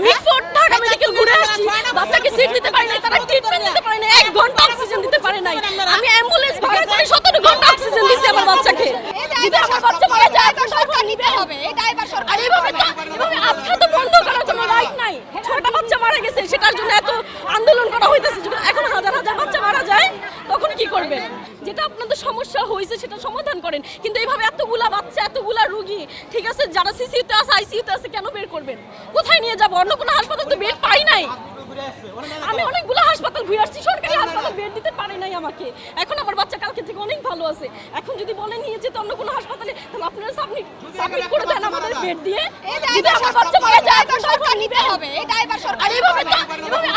Mitford Dhaka medical ঘুরে আসছি, বাচ্চাকে সিট দিতে পারি নাই, তারা ট্রিটমেন্ট দিতে পারে নাই, 1 ঘন্টা অক্সিজেন দিতে পারে নাই। আমি অ্যাম্বুলেন্স ভাড়া করে 17 ঘন্টা অক্সিজেন দিছি আমার বাচ্চাকে। যদি আমার বাচ্চা মারা যায় সরকার নিতে হবে, এই ড্রাইভার সরকার। আর এভাবে আখ্যাত বন্ধ করার কোনো রাইট নাই। 6টা বাচ্চা মারা গেছে, সেটার জন্য এত আন্দোলন করা হইতেছে। এখন হাজার হাজার বাচ্চা মারা যায়, তখন কি করবেন? যেটা আপনাদের সমস্যা হয়েছে সেটা সমাধান করেন, কিন্তু এইভাবে এতগুলা বাচ্চা, এতগুলা রোগী, ঠিক আছে, যারা সিসিউতে আছে, আইসিইউতে আছে, কেন বের করবেন? কোথায় নিয়ে যাব? অন্য কোনো হাসপাতাল তো বেড পাই নাই। আমি অনেকগুলো হাসপাতাল ঘুরে আসছি, সরকারি হাসপাতাল বেড দিতে পারে নাই আমাকে। এখন আমার বাচ্চা কালকে থেকে অনেক ভালো আছে। এখন যদি বলে নিয়ে যেতে অন্য কোনো হাসপাতালে, তাহলে আপনারা সাবমিট করে দেন আমাদের বেড দিয়ে। যদি আমার বাচ্চা মারা যায় সরকার নিতে হবে, এই ড্রাইভার সরকার। আর এভাবে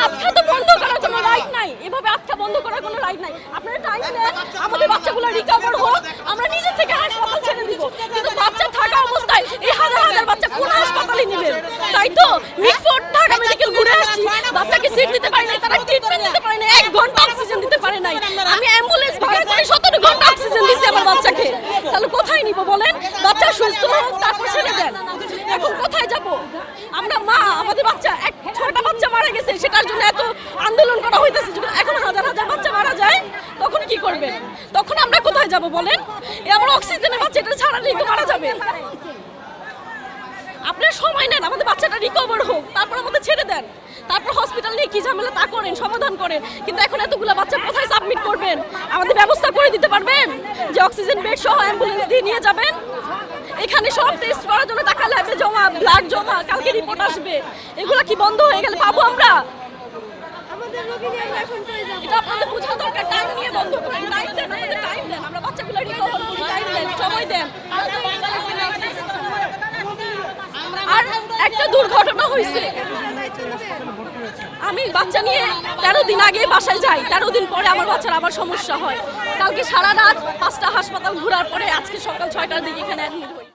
আখ্যা তো বন্ধ করার কোনো রাইট নাই। এভাবে আখ্যা বন্ধ করার কোনো রাইট নাই। আপনারা টাইম দেন, আমাদের বাচ্চাগুলো রিকভার হোক, আমরা নিজে থেকে হাসপাতাল ছেড়ে দিব। কিন্তু বাচ্চা থাকা অবস্থায় এই হাজার হাজার বাচ্চা কোন হাসপাতালে নেবেন? তাই তো মিটফোর্ড ঢাকা মেডিকেল ঘুরে আসছি, বাচ্চাকে সিট দিতে পারি নাই, তারা ট্রিটমেন্ট দিতে পারে নাই, 1 ঘন্টা অক্সিজেন দিতে পারে নাই। আমি অ্যাম্বুলেন্স ভাড়া করে 17 ঘন্টা অক্সিজেন দিছি আমার বাচ্চাকে। তাহলে কোথায় নিব বলেন? বাচ্চা সুস্থ হোক, তারপর ছেড়ে দেন। এখন কোথায় যাব? আমরা মা, আমাদের বাচ্চা 6টা বাচ্চা মারা গেছে, সেটার জন্য এত আন্দোলন করা হইতেছে। এখন হাজার হাজার বাচ্চা মারা যায়, তখন কি করবেন? তখন আমরা কোথায় যাব বলেন? আমার অক্সিজেনের বাচ্চাটা ছাড়ালেই তো মারা যাবে। আপনারা সময় নেন, আমাদের বাচ্চাটা রিকভার হোক, তারপর আমাদের ছেড়ে দেন। তারপর হসপিটাল নিয়ে কি ঝামেলা তা করেন, সমাধান করেন। কিন্তু এখন এতগুলো বাচ্চা কোথায় সাবমিট করবেন? আমাদের ব্যবস্থা করে দিতে পারবেন যে অক্সিজেন বেড সহ অ্যাম্বুলেন্স দিয়ে নিয়ে যাবেন? এখানে সব টেস্ট করার জন্য টাকা লাগবে, জমা, ব্লাড জমা, কালকে রিপোর্ট আসবে। এগুলো কি বন্ধ হয়ে গেলে পাবো আমরা? এটা আপনাদের বোঝা দরকার। টাইম নিয়ে বন্ধ করেন, টাইম দেন, আমাদের টাইম দেন, আমরা বাচ্চাগুলো রিকভার করি, টাইম দেন, সময় দেন। আর একটা দুর্ঘটনা হয়েছে, আমি বাচ্চা নিয়ে 13 দিন আগে বাসায় যাই, 13 দিন পরে আমার বাচ্চার আবার সমস্যা হয়। কালকে সারা রাত 5টা হাসপাতাল ঘোরার পরে আজকে সকাল 6টার দিকে এখানে অ্যাডমিট হই।